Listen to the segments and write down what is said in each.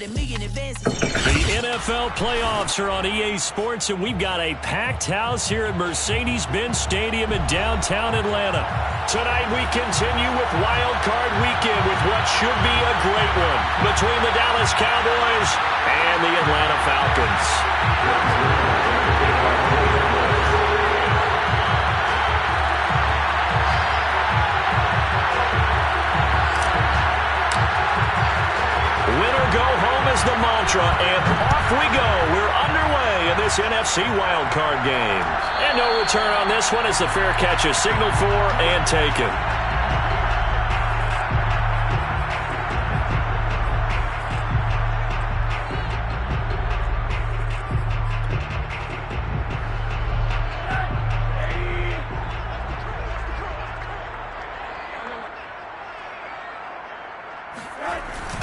The NFL playoffs are on EA Sports, and we've got a packed house here at Mercedes-Benz Stadium in downtown Atlanta. Tonight we continue with Wild Card Weekend with what should be a great one between the Dallas Cowboys and the Atlanta Falcons. Winner go home is the mantra, and off we go. We're underway in this NFC wildcard game. And no return on this one as the fair catch is signaled for and taken.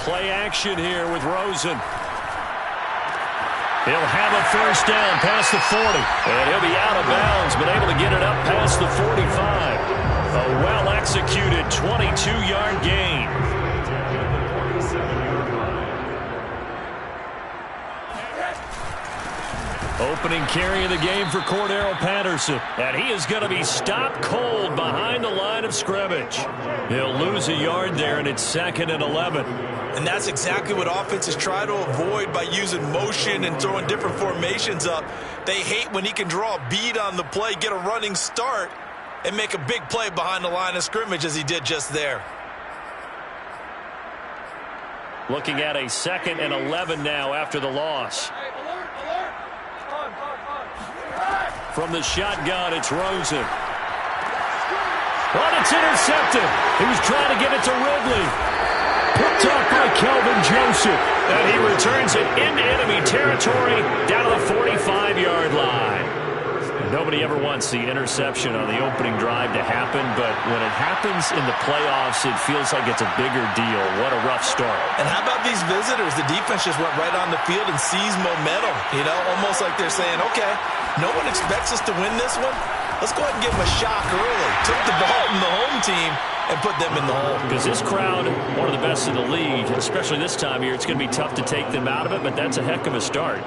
Play action here with Rosen. He'll have a first down past the 40. And he'll be out of bounds, but able to get it up past the 45. A well-executed 22-yard gain. Opening carry of the game for Cordero Patterson. And he is going to be stopped cold behind the line of scrimmage. He'll lose a yard there, and it's 2nd and 11. And that's exactly what offenses try to avoid by using motion and throwing different formations up. They hate when he can draw a bead on the play, get a running start, and make a big play behind the line of scrimmage as he did just there. Looking at a 2nd and 11 now after the loss. From the shotgun, it's Rosen. But it's intercepted. He was trying to get it to Ridley. Picked off by Kelvin Joseph. And he returns it into enemy territory down to the 45-yard line. Nobody ever wants the interception on the opening drive to happen, but when it happens in the playoffs, it feels like it's a bigger deal. What a rough start. And how about these visitors? The defense just went right on the field and seized momentum. You know, almost like they're saying, okay, no one expects us to win this one. Let's go ahead and give them a shock early. Took the ball from the home team and put them in the hole. Because this crowd, one of the best in the league, especially this time of year, it's going to be tough to take them out of it, but that's a heck of a start.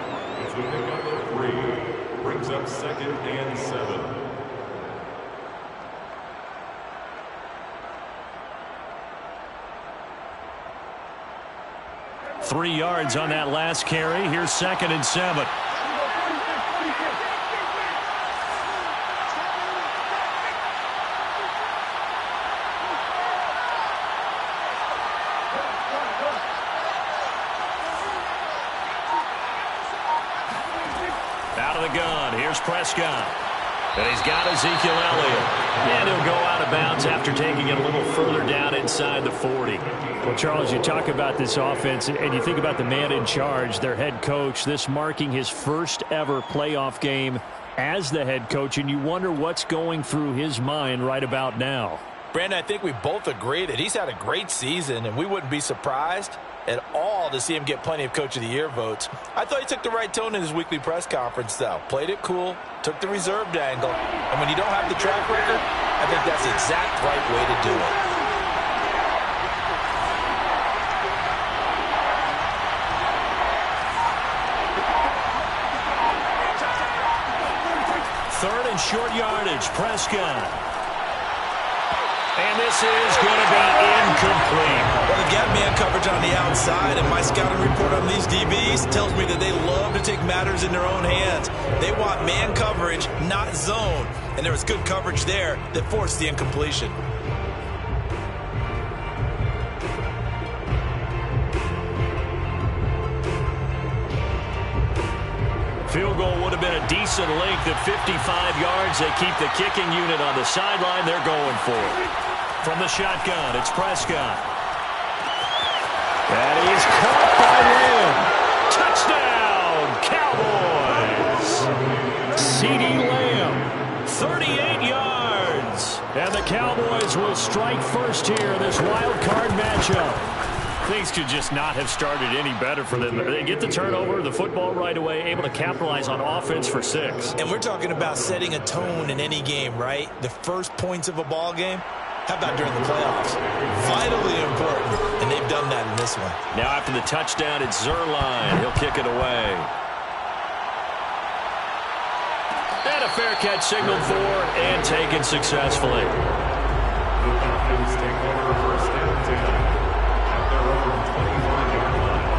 Brings up 2nd and 7. Three yards on that last carry. Here's 2nd and 7. Out of the gun, here's Prescott. And he's got Ezekiel Elliott. And he'll go out of bounds after taking it a little further down inside the 40. Well, Charles, you talk about this offense, and you think about the man in charge, their head coach, this marking his first ever playoff game as the head coach, and you wonder what's going through his mind right about now. Brandon, I think we both agree that he's had a great season, and we wouldn't be surprised at all to see him get plenty of Coach of the Year votes. I thought he took the right tone in his weekly press conference, though. Played it cool, took the reserved angle, and when you don't have the track record, I think that's the exact right way to do it. Third and short yardage, Prescott. And this is going to be incomplete. Well, they've got man coverage on the outside, and my scouting report on these DBs tells me that they love to take matters in their own hands. They want man coverage, not zone. And there was good coverage there that forced the incompletion. Field goal would have been a decent length at 55 yards. They keep the kicking unit on the sideline. They're going for it. From the shotgun, it's Prescott. And he's caught by Lamb. Touchdown, Cowboys. CeeDee Lamb, 38 yards. And the Cowboys will strike first here in this wild card matchup. Things could just not have started any better for them. They get the turnover, the football right away, able to capitalize on offense for 6. And we're talking about setting a tone in any game, right? The first points of a ball game. How about during the playoffs? Vitally important. And they've done that in this one. Now after the touchdown, it's Zuerlein. He'll kick it away. And a fair catch signaled for and taken successfully. The Falcons take over first and 10 at their own 25-yard line.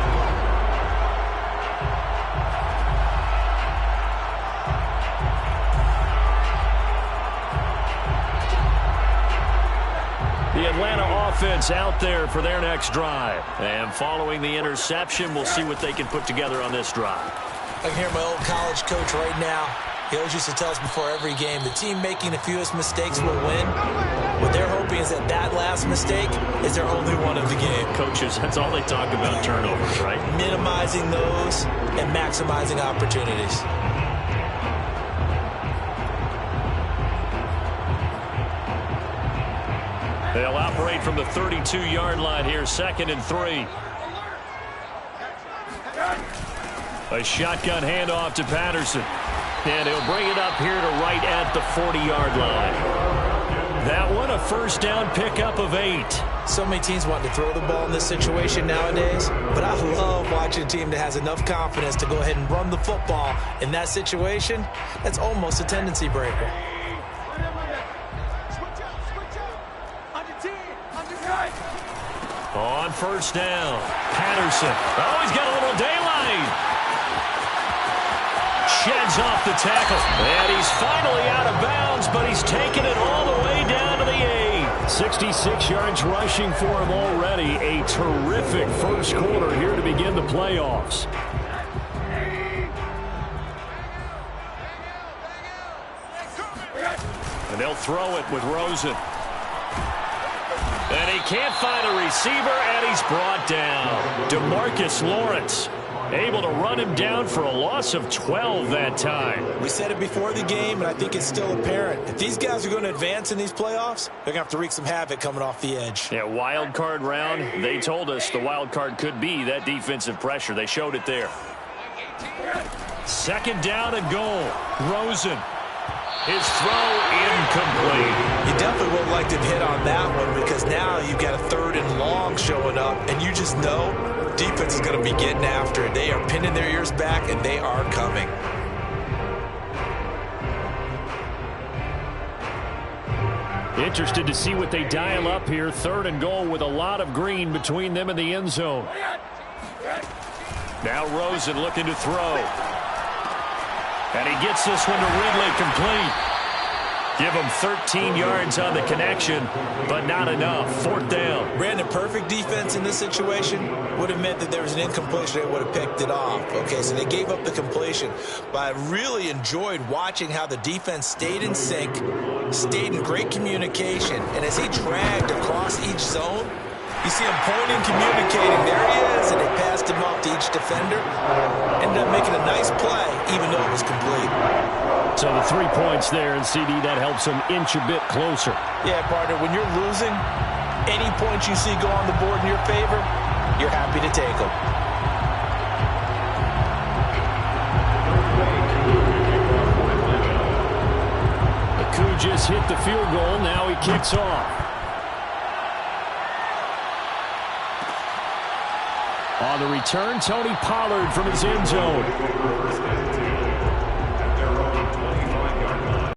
The Atlanta offense out there for their next drive. And following the interception, we'll see what they can put together on this drive. I can hear my old college coach right now. He always used to tell us before every game, the team making the fewest mistakes will win. What they're hoping is that that last mistake is their only one of the game. Coaches, that's all they talk about, turnovers, right? Minimizing those and maximizing opportunities. They'll operate from the 32-yard line here, 2nd and 3. A shotgun handoff to Patterson. And he'll bring it up here to right at the 40-yard line. That one, a first down pickup of 8. So many teams want to throw the ball in this situation nowadays, but I love watching a team that has enough confidence to go ahead and run the football in that situation. That's almost a tendency breaker. On first down, Patterson. Oh, he's got a little daylight. Sheds off the tackle. And he's finally out of bounds, but he's taken it all the way down to the 8. 66 yards rushing for him already. A terrific first quarter here to begin the playoffs. And they'll throw it with Rosen. And he can't find a receiver, and he's brought down. DeMarcus Lawrence able to run him down for a loss of 12 that time. We said it before the game, and I think it's still apparent. If these guys are going to advance in these playoffs, they're going to have to wreak some havoc coming off the edge. Yeah, wild card round. They told us the wild card could be that defensive pressure. They showed it there. 2nd down and goal. Rosen. His throw incomplete. You definitely would like to hit on that one because now you've got a 3rd and long showing up, and you just know defense is going to be getting after it. They are pinning their ears back, and they are coming. Interested to see what they dial up here. 3rd and goal with a lot of green between them and the end zone. Now Rosen looking to throw. And he gets this one to Ridley complete. Give him 13 yards on the connection, but not enough. 4th down. Brandon, perfect defense in this situation would have meant that there was an incompletion. They would have picked it off. Okay, so they gave up the completion. But I really enjoyed watching how the defense stayed in sync, stayed in great communication. And as he dragged across each zone, you see him pointing, communicating. There he is, and they passed him off to each defender. Ended up making a nice play, even though it was complete. So the 3 points there, and CD, that helps him inch a bit closer. Yeah, partner, when you're losing, any points you see go on the board in your favor, you're happy to take them. Akou just hit the field goal. Now he kicks off. On the return, Tony Pollard from his end zone. At their own 25-yard line.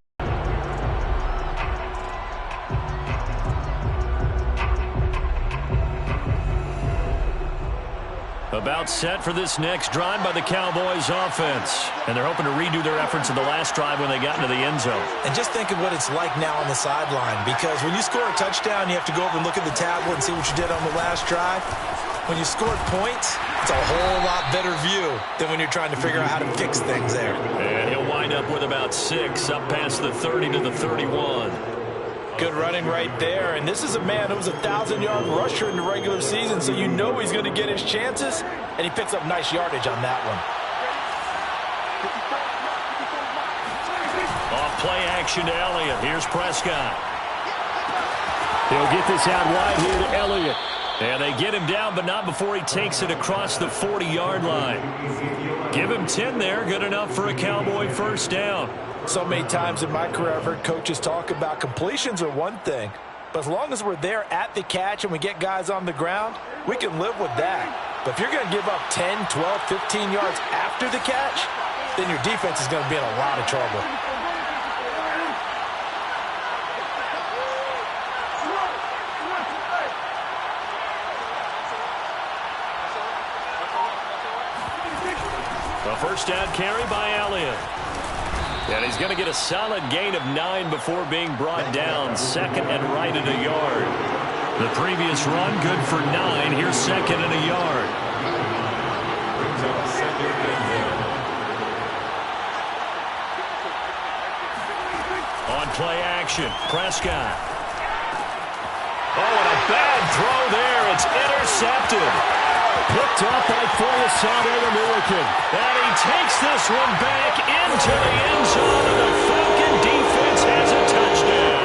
About set for this next drive by the Cowboys offense. And they're hoping to redo their efforts in the last drive when they got into the end zone. And just think of what it's like now on the sideline, because when you score a touchdown, you have to go over and look at the tablet and see what you did on the last drive. When you scored points, it's a whole lot better view than when you're trying to figure out how to fix things there. And he'll wind up with about 6 up past the 30 to the 31. Good running right there. And this is a man who was a 1,000-yard rusher in the regular season, so you know he's going to get his chances, and he picks up nice yardage on that one. Off play action to Elliott. Here's Prescott. He'll get this out wide here to Elliott. And they get him down, but not before he takes it across the 40-yard line. Give him 10 there. Good enough for a Cowboy first down. So many times in my career, I've heard coaches talk about completions are one thing, But as long as we're there at the catch and we get guys on the ground, we can live with that. But if you're going to give up 10, 12, 15 yards after the catch, then your defense is going to be in a lot of trouble. A first down carry by Elliott. And he's going to get a solid gain of 9 before being brought down. Second and right at a yard. The previous run, good for 9. Here's second and a yard. On play action, Prescott. Oh, and a bad throw there. It's intercepted. Picked up by Foyesade, the American. And he takes this one back into the end zone, and the Falcon defense has a touchdown.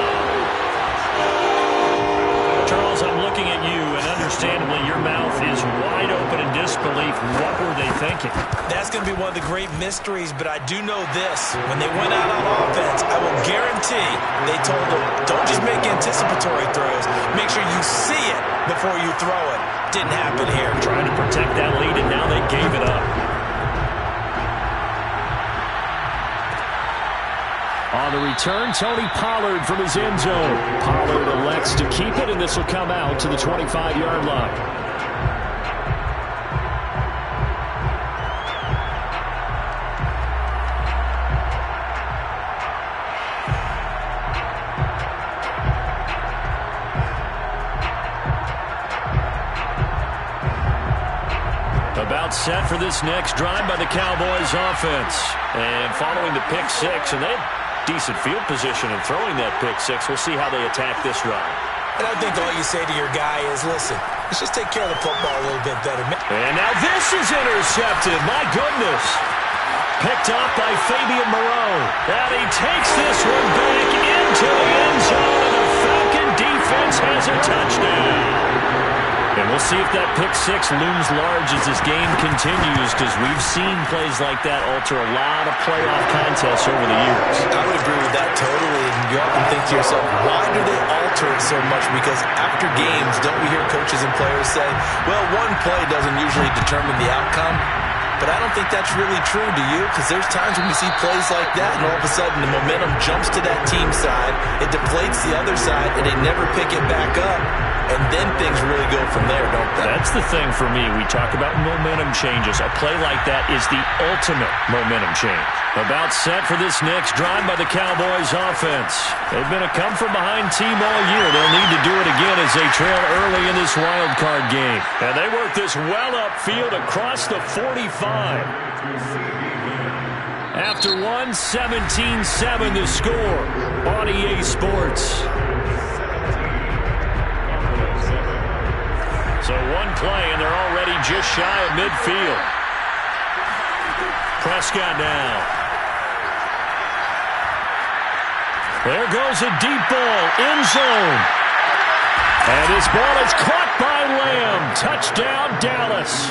Charles, I'm looking at you, and understandably your mouth is wide open in disbelief. What were they thinking? That's going to be one of the great mysteries, but I do know this. When they went out on offense, I will guarantee they told them, don't just make anticipatory throws. Make sure you see it before you throw it. Didn't happen here. Trying to protect that lead, and now they gave it up. On the return, Tony Pollard from his end zone. Pollard elects to keep it, and this will come out to the 25-yard line. About set for this next drive by the Cowboys offense. And following the pick six, and they have decent field position in throwing that pick six. We'll see how they attack this drive. And I think all you say to your guy is, listen, let's just take care of the football a little bit better. And now this is intercepted. My goodness. Picked up by Fabian Moreau. And he takes this one back into the end zone, and the Falcon defense has a touchdown. And we'll see if that pick six looms large as this game continues, because we've seen plays like that alter a lot of playoff contests over the years. I would agree with that totally. And you often think to yourself, why do they alter it so much? Because after games, don't we hear coaches and players say, well, one play doesn't usually determine the outcome? But I don't think that's really true, do you? Because there's times when we see plays like that, and all of a sudden the momentum jumps to that team side, it deflates the other side, and they never pick it back up. And then things really go from there, don't they? That's the thing for me. We talk about momentum changes. A play like that is the ultimate momentum change. About set for this next drive by the Cowboys offense. They've been a come-from-behind team all year. They'll need to do it again as they trail early in this wild card game. And they work this well upfield across the 45. After one, 17-7 to score on EA Sports. So one play, and they're already just shy of midfield. Prescott now. There goes a deep ball, end zone. And his ball is caught by Lamb. Touchdown, Dallas.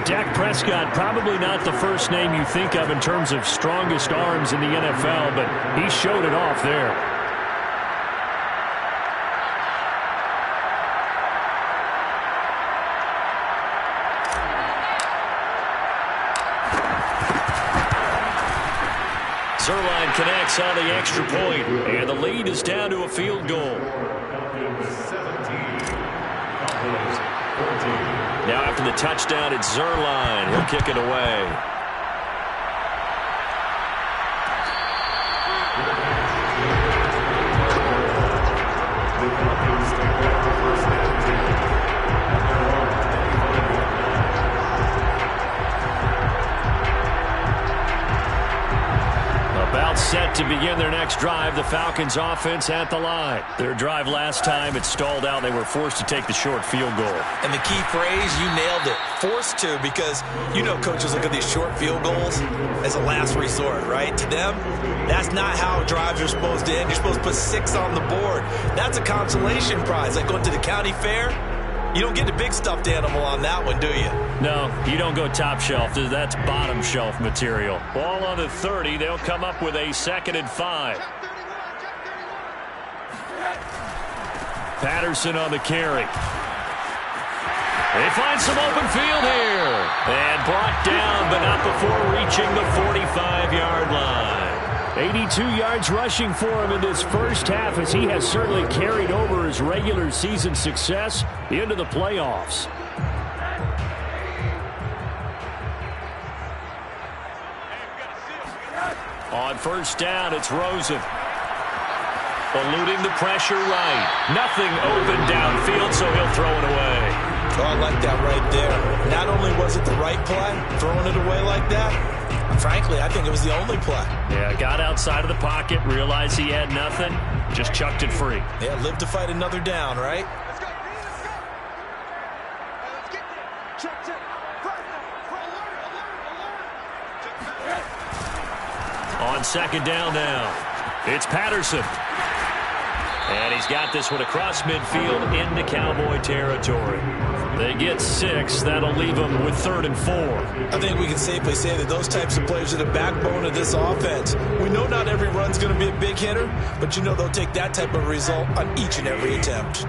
Dak Prescott, probably not the first name you think of in terms of strongest arms in the NFL, but he showed it off there. Zuerlein connects on the extra point, and the lead is down to a field goal. Now after the touchdown, it's Zuerlein. He'll kick it away. About set to begin their next drive. The Falcons offense at the line. Their drive last time, it stalled out. They were forced to take the short field goal. And the key phrase, you nailed it. Forced to, because you know coaches look at these short field goals as a last resort, right? To them, that's not how drives are supposed to end. You're supposed to put 6 on the board. That's a consolation prize. Like going to the county fair, you don't get the big stuffed animal on that one, do you? No, you don't go top shelf. That's bottom shelf material. Ball on the 30. They'll come up with a 2nd and 5. Patterson on the carry. They find some open field here. And brought down, but not before reaching the 45-yard line. 82 yards rushing for him in this first half, as he has certainly carried over his regular season success into the playoffs. On first down, it's Rosen. Eluding the pressure right. Nothing open downfield, so he'll throw it away. Oh, I like that right there. Not only was it the right play, throwing it away like that, frankly, I think it was the only play. Yeah, got outside of the pocket, realized he had nothing, just chucked it free. Yeah, live to fight another down, right? On second down now, it's Patterson. And he's got this one across midfield into Cowboy territory. They get 6. That'll leave them with 3rd and 4. I think we can safely say that those types of players are the backbone of this offense. We know not every run's going to be a big hitter, but you know they'll take that type of result on each and every attempt.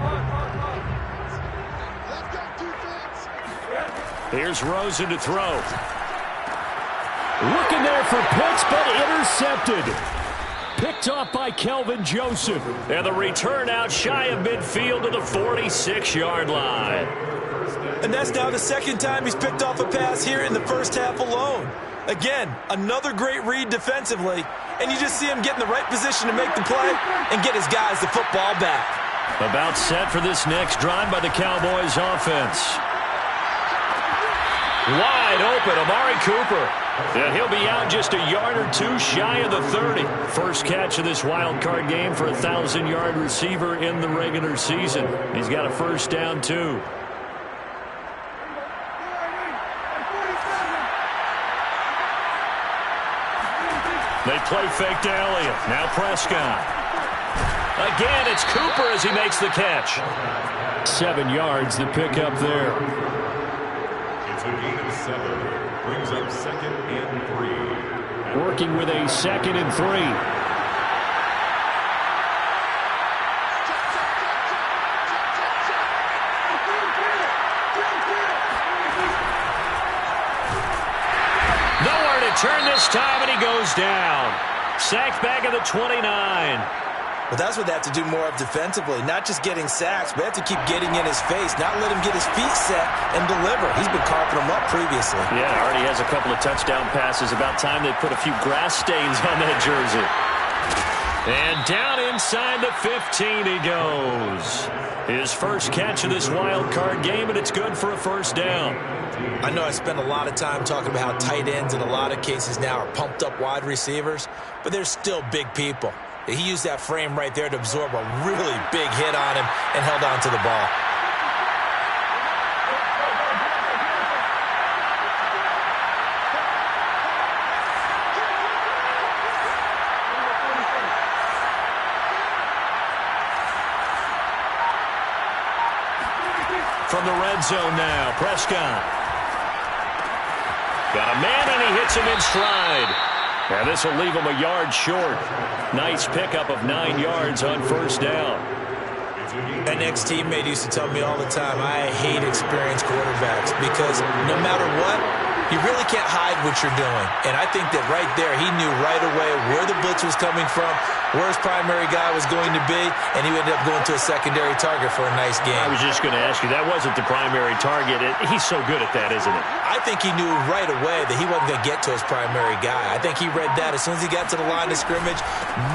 Here's Rosen to throw. Looking there for Pitts, but intercepted. Picked off by Kelvin Joseph. And the return out shy of midfield to the 46-yard line. And that's now the second time he's picked off a pass here in the first half alone. Again, another great read defensively. And you just see him get in the right position to make the play and get his guys the football back. About set for this next drive by the Cowboys offense. Wide open, Amari Cooper. And he'll be out just a yard or two shy of the 30. First catch of this wild card game for a 1,000-yard receiver in the regular season. He's got a first down, too. They play fake to Elliott. Now Prescott. Again, it's Cooper as he makes the catch. 7 yards, the pickup there. It's a gain of 7. Brings up 2nd and 3. Working with a 2nd and 3. Nowhere to turn this time, and he goes down. Sacked back at the 29. Well, that's what they have to do more of defensively. Not just getting sacks, but they have to keep getting in his face. Not let him get his feet set and deliver. He's been carving them up previously. Yeah, already has a couple of touchdown passes. About time they put a few grass stains on that jersey. And down inside the 15 he goes. His first catch of this wild card game, and it's good for a first down. I know I spend a lot of time talking about how tight ends in a lot of cases now are pumped up wide receivers, but they're still big people. He used that frame right there to absorb a really big hit on him and held on to the ball. From the red zone now, Prescott. Got a man, and he hits him in stride. And this will leave him a yard short. Nice pickup of 9 yards on first down. An ex-teammate used to tell me all the time, I hate experienced quarterbacks because no matter what, you really can't hide what you're doing. And I think that right there, he knew right away where the blitz was coming from, where his primary guy was going to be, and he ended up going to a secondary target for a nice game. I was just going to ask you, that wasn't the primary target. He's so good at that, isn't he? I think he knew right away that he wasn't going to get to his primary guy. I think he read that as soon as he got to the line of scrimmage,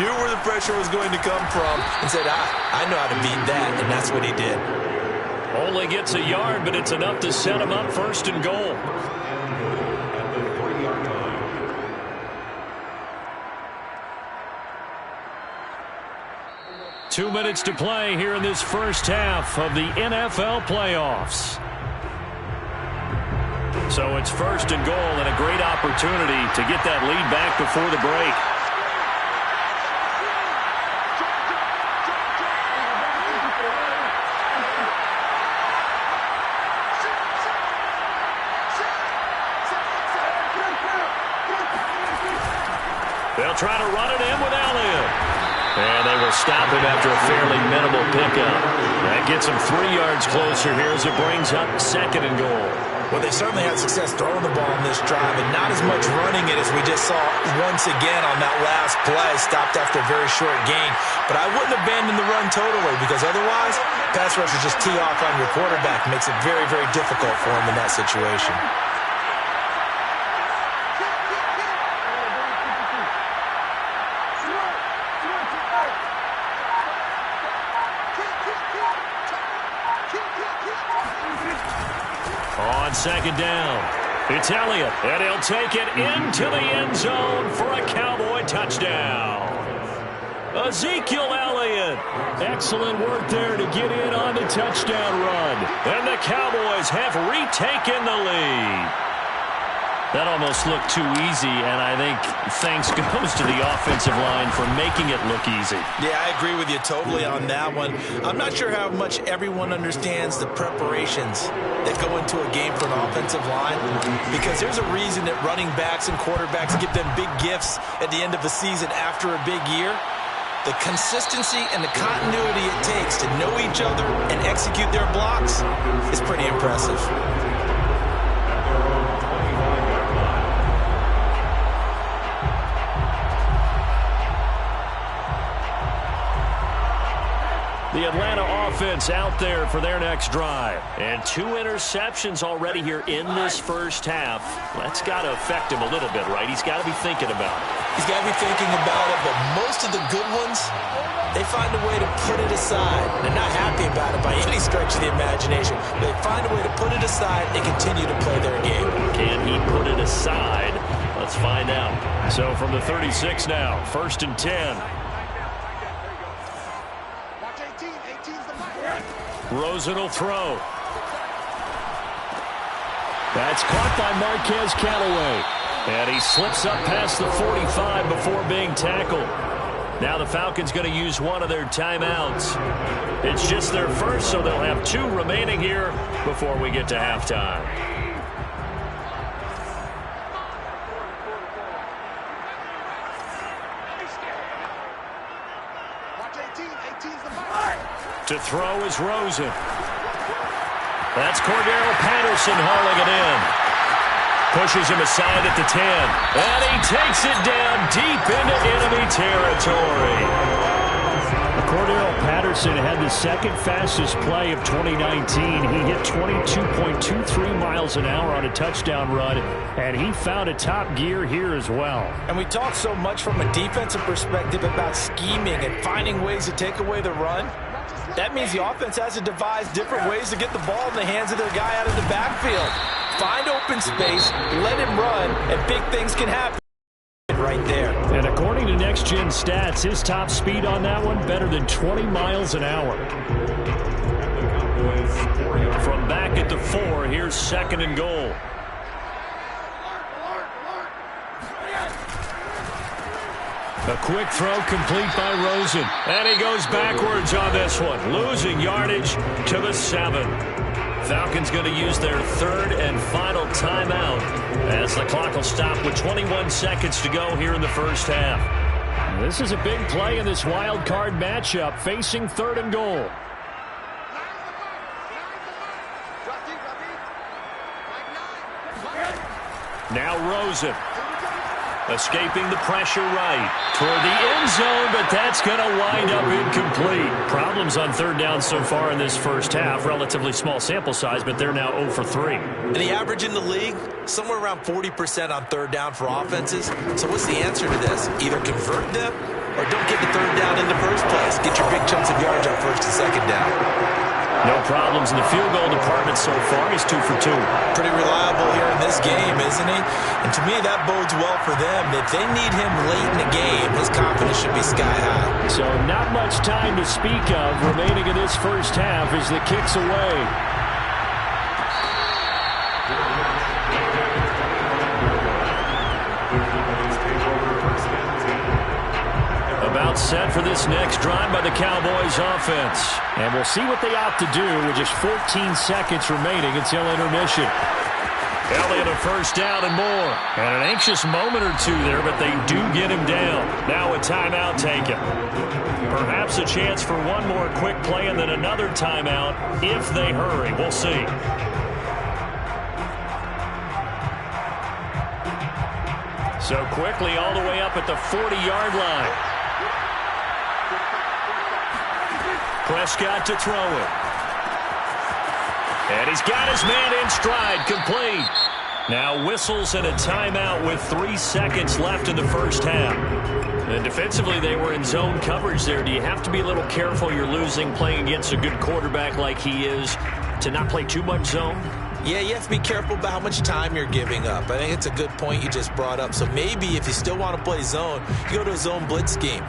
knew where the pressure was going to come from, and said, I know how to beat that, and that's what he did. Only gets a yard, but it's enough to set him up first and goal. At the 3-yard line. Two minutes to play here in this first half of the NFL playoffs. So it's first and goal, and a great opportunity to get that lead back before the break. They'll try to run it in with Elliott. And they will stop him after a fairly minimal pickup. That gets him 3 yards closer here as it brings up 2nd and goal. Well, they certainly had success throwing the ball in this drive, and not as much running it as we just saw once again on that last play. Stopped after a very short gain. But I wouldn't abandon the run totally, because otherwise, pass rushers just tee off on your quarterback. Makes it very, very difficult for him in that situation. On 2nd down, it's Elliott, and he'll take it into the end zone for a Cowboy touchdown. Ezekiel Elliott. Excellent work there to get in on the touchdown run. And the Cowboys have retaken the lead. That almost looked too easy, and I think thanks goes to the offensive line for making it look easy. Yeah, I agree with you totally on that one. I'm not sure how much everyone understands the preparations that go into a game for an offensive line, because there's a reason that running backs and quarterbacks give them big gifts at the end of the season after a big year. The consistency and the continuity it takes to know each other and execute their blocks is pretty impressive. The Atlanta offense out there for their next drive. And 2 interceptions already here in this first half. That's got to affect him a little bit, right? He's got to be thinking about it. He's got to be thinking about it, but most of the good ones, they find a way to put it aside. They're not happy about it by any stretch of the imagination. They find a way to put it aside and continue to play their game. Can he put it aside? Let's find out. So from the 36 now, 1st and 10. Rosen will throw. That's caught by Marquez Callaway. And he slips up past the 45 before being tackled. Now the Falcons going to use one of their timeouts. It's just their first, so they'll have 2 remaining here before we get to halftime. To throw is Rosen. That's Cordero Patterson hauling it in. Pushes him aside at the 10. And he takes it down deep into enemy territory. Cordero Patterson had the 2nd fastest play of 2019. He hit 22.23 miles an hour on a touchdown run, and he found a top gear here as well. And we talk so much from a defensive perspective about scheming and finding ways to take away the run. That means the offense has to devise different ways to get the ball in the hands of their guy out of the backfield. Find open space, let him run, and big things can happen right there. And according to Next Gen Stats, his top speed on that one better than 20 miles an hour. From back at the 4, here's 2nd and goal. A quick throw complete by Rosen. And he goes backwards on this one, losing yardage to the 7. Falcons going to use their 3rd and final timeout as the clock will stop with 21 seconds to go here in the first half. This is a big play in this wild card matchup, facing 3rd and goal. Now Rosen. Escaping the pressure right toward the end zone, but that's going to wind up incomplete. Problems on 3rd down so far in this first half. Relatively small sample size, but they're now 0 for 3. And the average in the league, somewhere around 40% on 3rd down for offenses. So what's the answer to this? Either convert them or don't get the 3rd down in the first place. Get your big chunks of yards on 1st and 2nd down. No problems in the field goal department so far. He's 2 for 2. Pretty reliable here in this game, isn't he? And to me, that bodes well for them. If they need him late in the game, his confidence should be sky high. So not much time to speak of remaining in this first half as the kick's away. About set for this next drive by the Cowboys offense. And we'll see what they opt to do with just 14 seconds remaining until intermission. Elliott a first down and more. And an anxious moment or two there, but they do get him down. Now a timeout taken. Perhaps a chance for one more quick play and then another timeout if they hurry. We'll see. So quickly all the way up at the 40-yard line. Prescott to throw it. And he's got his man in stride, complete. Now whistles and a timeout with 3 seconds left in the first half. And defensively, they were in zone coverage there. Do you have to be a little careful you're losing playing against a good quarterback like he is to not play too much zone? Yeah, you have to be careful about how much time you're giving up. I think it's a good point you just brought up. So maybe if you still want to play zone, you go to a zone blitz scheme.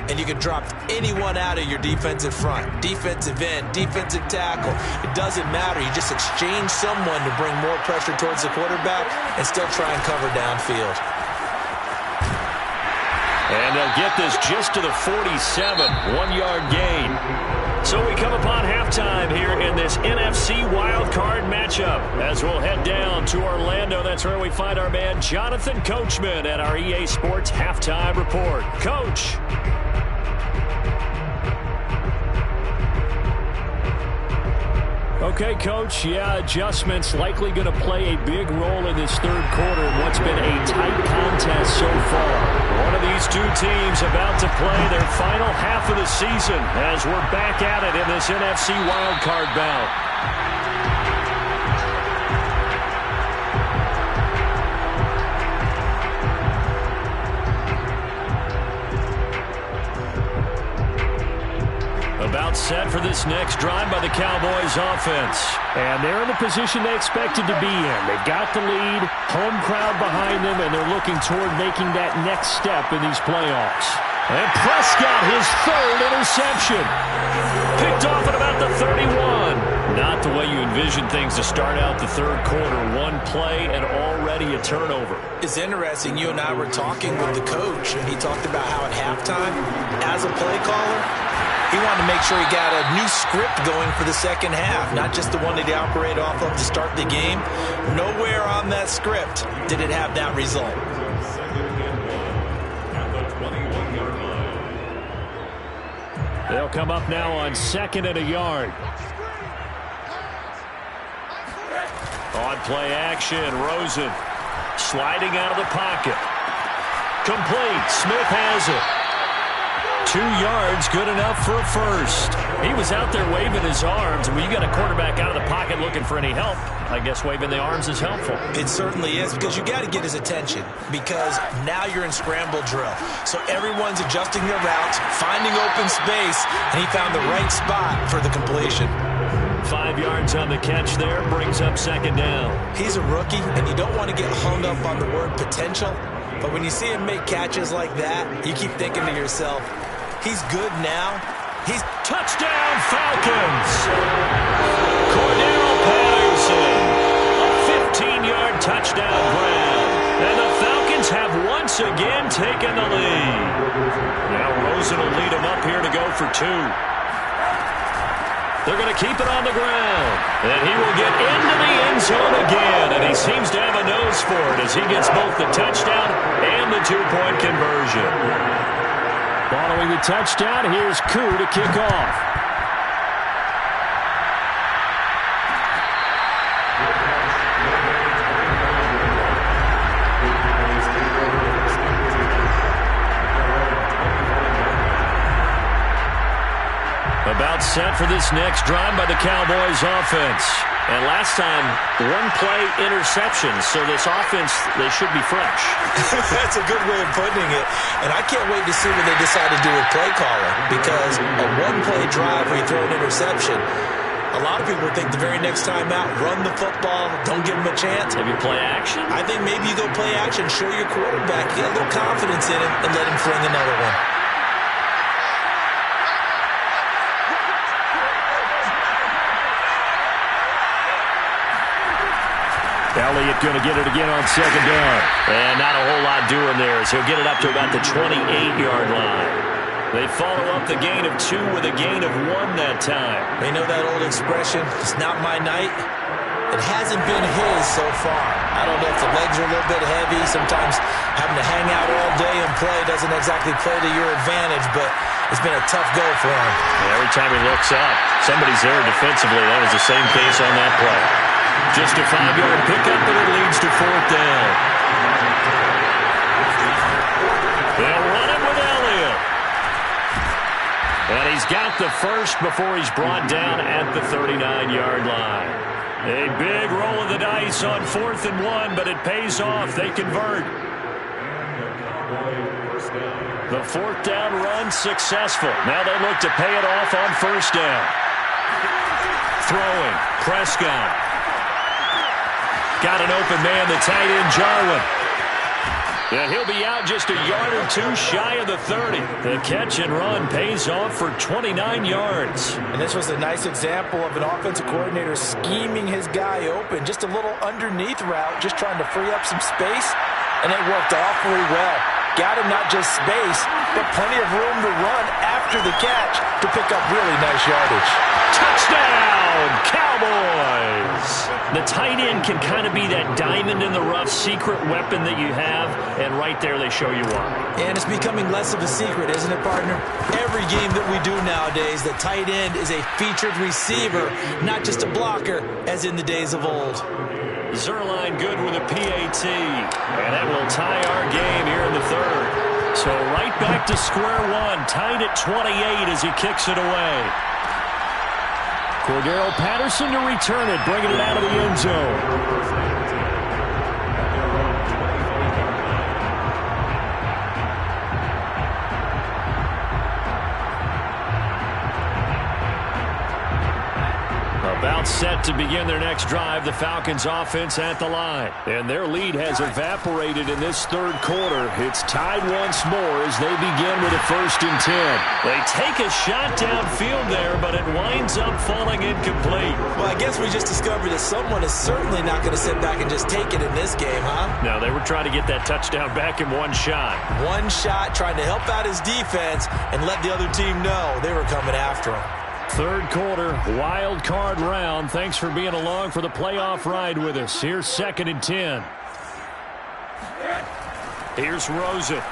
And you can drop anyone out of your defensive front. Defensive end, defensive tackle. It doesn't matter. You just exchange someone to bring more pressure towards the quarterback and still try and cover downfield. And they'll get this just to the 47, 1-yard gain. So we come upon halftime here in this NFC wildcard matchup as we'll head down to Orlando. That's where we find our man Jonathan Coachman at our EA Sports Halftime Report. Coach. Okay, Coach, yeah, adjustments likely going to play a big role in this third quarter in what's been a tight contest so far. One of these two teams about to play their final half of the season as we're back at it in this NFC wildcard bout. About set for this next drive by the Cowboys offense. And they're in the position they expected to be in. They've got the lead, home crowd behind them, and they're looking toward making that next step in these playoffs. And Prescott, his third interception. Picked off at about the 31. Not the way you envision things to start out the third quarter. One play and already a turnover. It's interesting. You and I were talking with the coach, and he talked about how at halftime, as a play caller, he wanted to make sure he got a new script going for the second half, not just the one that he operated off of to start the game. Nowhere on that script did it have that result. They'll come up now on 2nd and a yard. On play action, Rosen sliding out of the pocket. Complete. Smith has it. 2 yards, good enough for a first. He was out there waving his arms. When you got a quarterback out of the pocket looking for any help, I guess waving the arms is helpful. It certainly is, because you got to get his attention, because now you're in scramble drill. So everyone's adjusting their routes, finding open space, and he found the right spot for the completion. 5 yards on the catch there, brings up 2nd down. He's a rookie, and you don't want to get hung up on the word potential. But when you see him make catches like that, you keep thinking to yourself, he's good now. He's touchdown Falcons. Cordell Patterson, a 15-yard touchdown grab. And the Falcons have once again taken the lead. Now Rosen will lead them up here to go for 2. They're going to keep it on the ground. And he will get into the end zone again. And he seems to have a nose for it as he gets both the touchdown and the 2-point conversion. Following the touchdown, here's Koo to kick off. About set for this next drive by the Cowboys offense. And last time, 1-play interception. So this offense, they should be fresh. That's a good way of putting it. And I can't wait to see what they decide to do with play calling. Because a 1-play drive where you throw an interception, a lot of people think the very next time out, run the football, don't give them a chance. Maybe play action? I think maybe you go play action, show your quarterback, get a little confidence in him, and let him fling another one. Elliott going to get it again on 2nd down. And not a whole lot doing there as he'll get it up to about the 28-yard line. They follow up the gain of 2 with a gain of 1 that time. They know that old expression, it's not my night. It hasn't been his so far. I don't know if the legs are a little bit heavy. Sometimes having to hang out all day and play doesn't exactly play to your advantage, but it's been a tough go for him. Every time he looks up, somebody's there defensively. That was the same case on that play. Just a 5-yard pickup, and it leads to 4th down. They'll run it with Elliott. And he's got the first before he's brought down at the 39-yard line. A big roll of the dice on 4th and 1, but it pays off. They convert. The 4th down run successful. Now they look to pay it off on 1st down. Throwing. Prescott. Got an open man, the tight end, Jarwin. And he'll be out just a yard or two shy of the 30. The catch and run pays off for 29 yards. And this was a nice example of an offensive coordinator scheming his guy open. Just a little underneath route, just trying to free up some space. And it worked awfully well. Got him not just space, but plenty of room to run after the catch to pick up really nice yardage. Touchdown, Cowboys! The tight end can kind of be that diamond in the rough secret weapon that you have, and right there they show you why. And it's becoming less of a secret, isn't it, partner? Every game that we do nowadays, the tight end is a featured receiver, not just a blocker, as in the days of old. Zerline good with a PAT, and that will tie our game here in the 3rd. So right back to square one, tied at 28 as he kicks it away. Cordero Patterson to return it, bringing it out of the end zone. About set to begin their next drive, the Falcons offense at the line. And their lead has evaporated in this 3rd quarter. It's tied once more as they begin with a 1st and 10. They take a shot downfield there, but it winds up falling incomplete. Well, I guess we just discovered that someone is certainly not going to sit back and just take it in this game, huh? No, they were trying to get that touchdown back in one shot. One shot, trying to help out his defense and let the other team know they were coming after him. 3rd quarter, wild card round. Thanks for being along for the playoff ride with us. Here's 2nd and 10. Here's Rosen.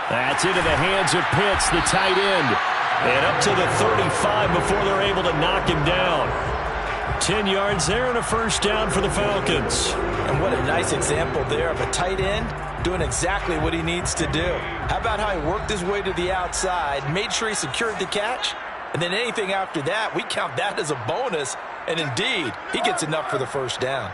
That's into the hands of Pitts, the tight end. And up to the 35 before they're able to knock him down. 10 yards there and a 1st down for the Falcons. And what a nice example there of a tight end doing exactly what he needs to do. How about how he worked his way to the outside, made sure he secured the catch, and then anything after that, we count that as a bonus. And indeed, he gets enough for the 1st down.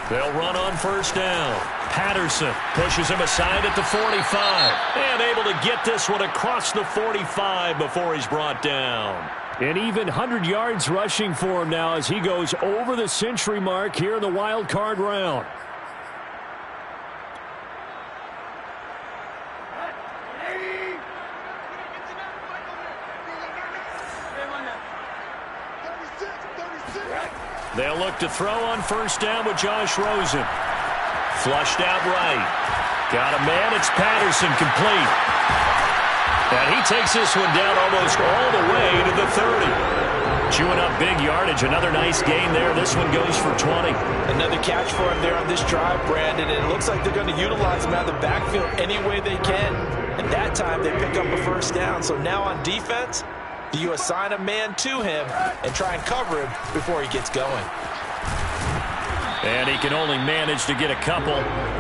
They'll run on 1st down. Patterson pushes him aside at the 45. And able to get this one across the 45 before he's brought down. And even 100 yards rushing for him now as he goes over the century mark here in the wild card round. They'll look to throw on 1st down with Josh Rosen. Flushed out right. Got a man. It's Patterson, complete. And he takes this one down almost all the way to the 30. Chewing up big yardage. Another nice gain there. This one goes for 20. Another catch for him there on this drive, Brandon. And it looks like they're going to utilize him out of the backfield any way they can. And that time they pick up a 1st down. So now on defense, do you assign a man to him and try and cover him before he gets going? And he can only manage to get a couple.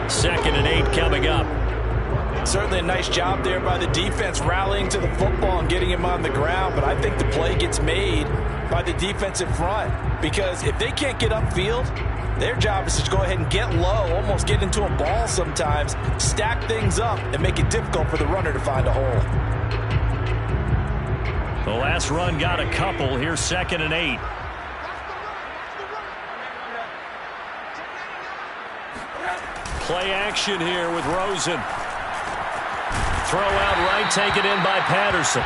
2nd and 8 coming up. Certainly a nice job there by the defense rallying to the football and getting him on the ground. But I think the play gets made by the defensive front. Because if they can't get upfield, their job is to go ahead and get low, almost get into a ball sometimes, stack things up, and make it difficult for the runner to find a hole. The last run got a couple. Here's 2nd and 8. Play action here with Rosen. Throw out right, taken in by Patterson.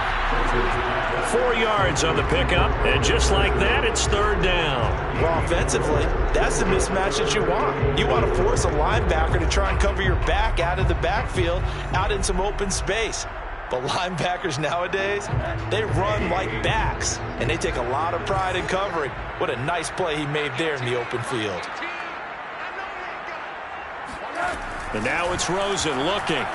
4 yards on the pickup, and just like that, it's 3rd down. Well, offensively, that's the mismatch that you want. You want to force a linebacker to try and cover your back out of the backfield, out in some open space. But linebackers nowadays, they run like backs, and they take a lot of pride in covering. What a nice play he made there in the open field. And now it's Rosen looking.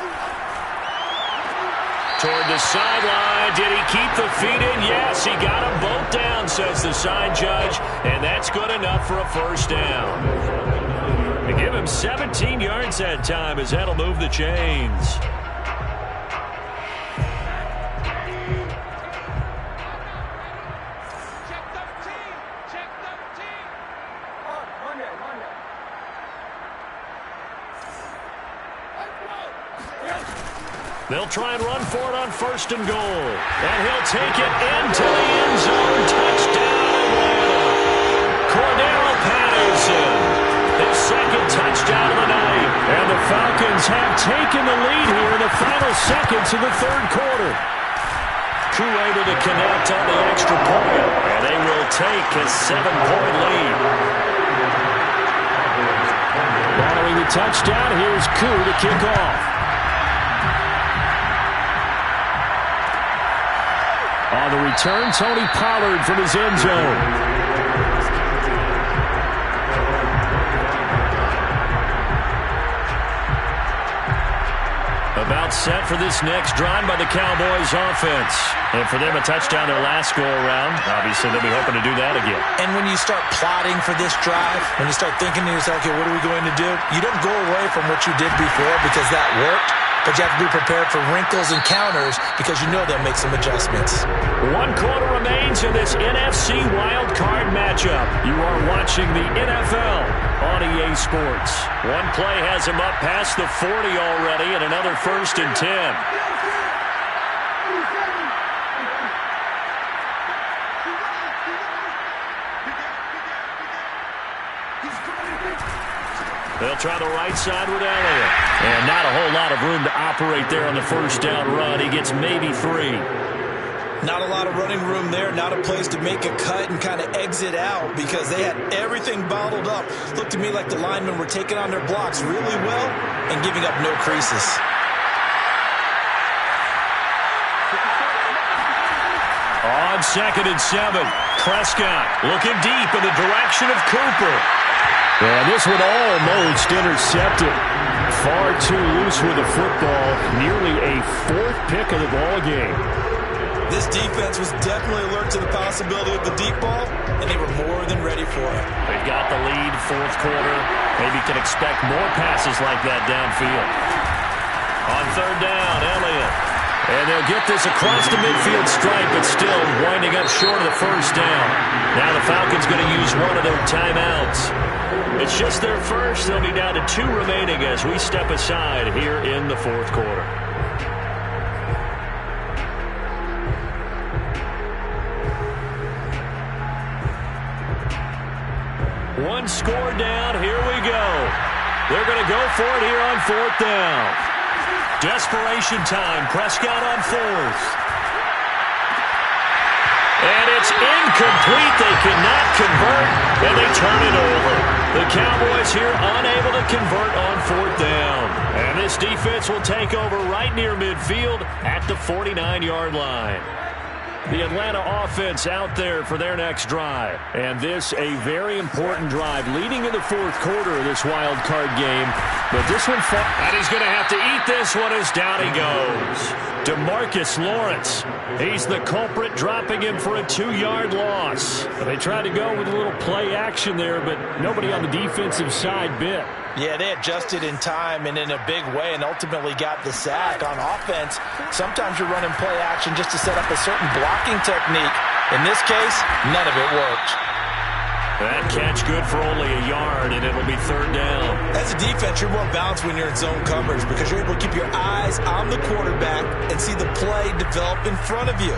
Toward the sideline. Did he keep the feet in? Yes, he got them both down, says the side judge. And that's good enough for a first down. They give him 17 yards that time as that'll move the chains. They'll try and run for it on 1st and goal. And he'll take it into the end zone. Touchdown, Atlanta. Cordero Patterson. His second touchdown of the night. And the Falcons have taken the lead here in the final seconds of the third quarter. Koo able to connect on the extra point. And they will take a 7-point lead. Following the touchdown, here's Koo to kick off. On the return, Tony Pollard from his end zone. About set for this next drive by the Cowboys offense. And for them, a touchdown their last go-around. Obviously, they'll be hoping to do that again. And when you start plotting for this drive, when you start thinking to yourself, okay, what are we going to do? You don't go away from what you did before because that worked. But you have to be prepared for wrinkles and counters because you know they'll make some adjustments. 1 quarter remains in this NFC Wild Card matchup. You are watching the NFL on EA Sports. One play has him up past the 40 already and another 1st and 10. They'll try the right side with Elliott. And not a whole lot of room to operate there on the first down run. He gets maybe 3. Not a lot of running room there. Not a place to make a cut and kind of exit out because they had everything bottled up. Looked to me like the linemen were taking on their blocks really well and giving up no creases. On 2nd and 7, Prescott looking deep in the direction of Cooper. And this one almost intercepted. Far too loose with the football. Nearly a 4th pick of the ball game. This defense was definitely alert to the possibility of the deep ball, and they were more than ready for it. They've got the lead, 4th quarter. Maybe can expect more passes like that downfield. On 3rd down, Elliott. And they'll get this across the midfield stripe, but still winding up short of the first down. Now the Falcons going to use one of their timeouts. It's just their first. They'll be down to 2 remaining as we step aside here in the 4th quarter. One score down. Here we go. They're going to go for it here on 4th down. Desperation time. Prescott on 4th. And it's incomplete. They cannot convert, and they turn it over. The Cowboys here unable to convert on 4th down. And this defense will take over right near midfield at the 49-yard line. The Atlanta offense out there for their next drive. And this a very important drive leading in the 4th quarter of this wild card game. But this one, and he's going to have to eat this one as down he goes. DeMarcus Lawrence. He's the culprit, dropping him for a 2-yard loss. They tried to go with a little play action there, but nobody on the defensive side bit. Yeah, they adjusted in time and in a big way and ultimately got the sack. On offense, sometimes you're running play action just to set up a certain blocking technique. In this case, none of it worked. That catch good for only a yard, and it'll be 3rd down. As a defense, you're more balanced when you're in zone coverage because you're able to keep your eyes on the quarterback and see the play develop in front of you.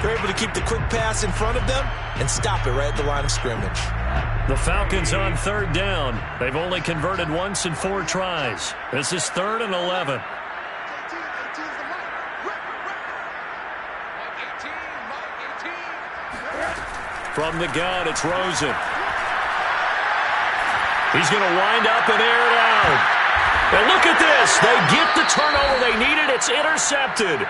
You're able to keep the quick pass in front of them and stop it right at the line of scrimmage. The Falcons on 3rd down. They've only converted once in 4 tries. This is 3rd and 11. From the gun, it's Rosen. He's going to wind up and air it out. And look at this. They get the turnover they needed. It's intercepted.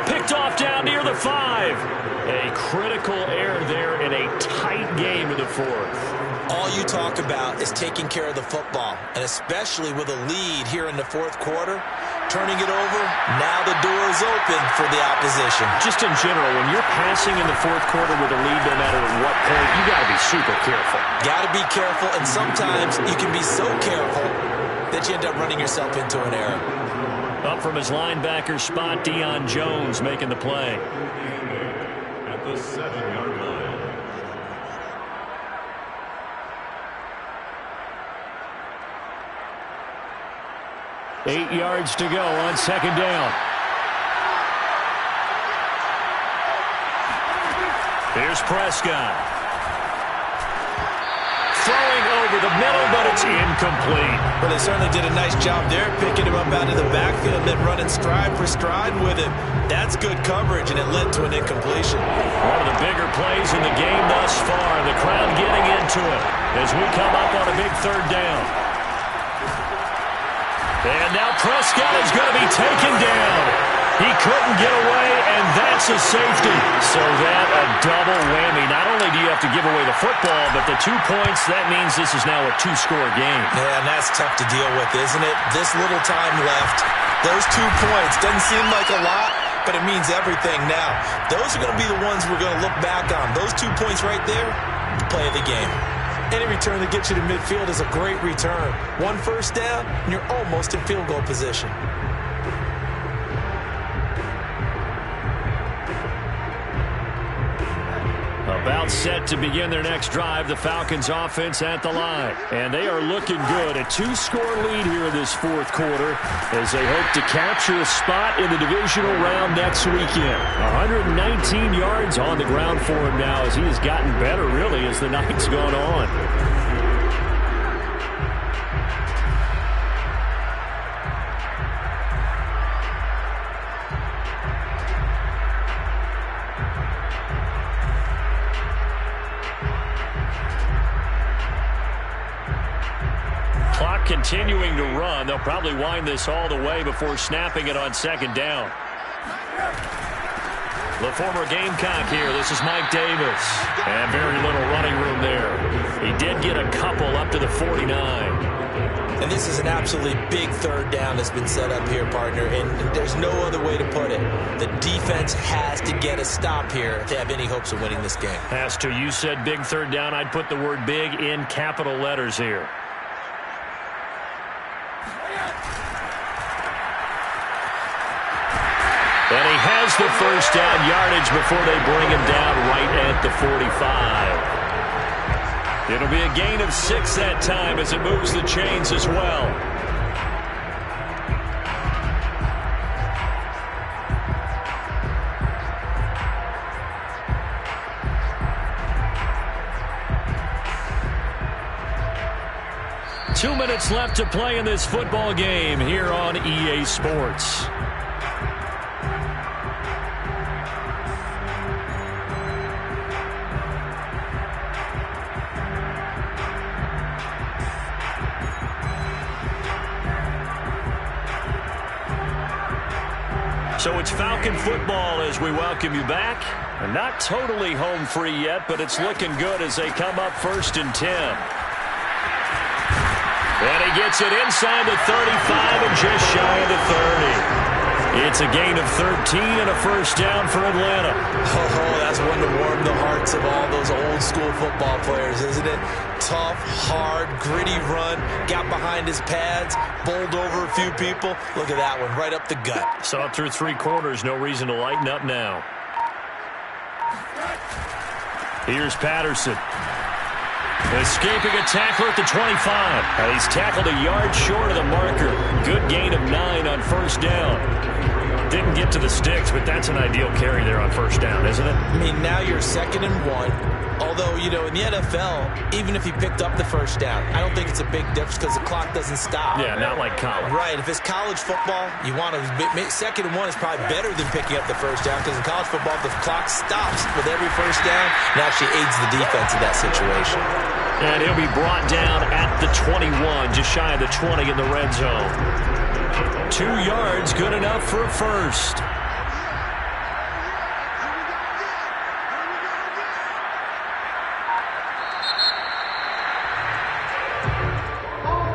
Picked off down near the 5. A critical error there in a tight game in the 4th. All you talk about is taking care of the football, and especially with a lead here in the 4th quarter, turning it over, now the door is open for the opposition. Just in general, when you're passing in the 4th quarter with a lead, no matter what point, you got to be super careful. Got to be careful, and sometimes you can be so careful that you end up running yourself into an error. Up from his linebacker spot, Deion Jones making the play. At the 7-yard line. 8 yards to go on 2nd down. Here's Prescott. Throwing over the middle, but it's incomplete. Well, they certainly did a nice job there, picking him up out of the backfield and then running stride for stride with him. That's good coverage, and it led to an incompletion. One of the bigger plays in the game thus far. The crowd getting into it as we come up on a big 3rd down. And now Prescott is going to be taken down. He couldn't get away, and that's a safety. So that a double whammy. Not only do you have to give away the football, but the 2 points, that means this is now a 2-score game. Yeah, and that's tough to deal with, isn't it? This little time left. Those 2 points doesn't seem like a lot, but it means everything now. Those are going to be the ones we're going to look back on. Those 2 points right there, the play of the game. Any return that gets you to midfield is a great return. 1 first down, and you're almost in field goal position. About set to begin their next drive, the Falcons offense at the line. And they are looking good. A 2-score lead here in this 4th quarter as they hope to capture a spot in the divisional round next weekend. 119 yards on the ground for him now as he has gotten better, really, as the night's gone on. Clock continuing to run. They'll probably wind this all the way before snapping it on 2nd down. The former Gamecock here. This is Mike Davis. And very little running room there. He did get a couple up to the 49. And this is an absolutely big 3rd down that's been set up here, partner. And there's no other way to put it. The defense has to get a stop here to have any hopes of winning this game. Has to. You said big 3rd down. I'd put the word big in capital letters here. And he has the first down yardage before they bring him down right at the 45. It'll be a gain of 6 that time as it moves the chains as well. Two minutes left to play in this football game here on EA Sports. So it's Falcon football as we welcome you back. And not totally home free yet, but it's looking good as they come up 1st and 10. And he gets it inside the 35 and just shy of the 30. It's a gain of 13 and a first down for Atlanta. Oh, that's one to warm the hearts of all those old school football players, isn't it? Tough, hard, gritty run. Got behind his pads, bowled over a few people. Look at that one, right up the gut. Saw it through 3 quarters. No reason to lighten up now. Here's Patterson. Escaping a tackler at the 25. And he's tackled a yard short of the marker. Good gain of 9 on first down. Didn't get to the sticks, but that's an ideal carry there on first down, isn't it? I mean, now you're 2nd and 1. Although, you know, in the NFL, even if he picked up the first down, I don't think it's a big difference because the clock doesn't stop. Yeah, not like college. Right. If it's college football, you want to 2nd and 1 is probably better than picking up the first down because in college football, the clock stops with every first down. It actually aids the defense in that situation. And he'll be brought down at the 21, just shy of the 20 in the red zone. 2 yards, good enough for a first.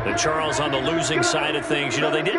And Charles on the losing side of things, you know, they did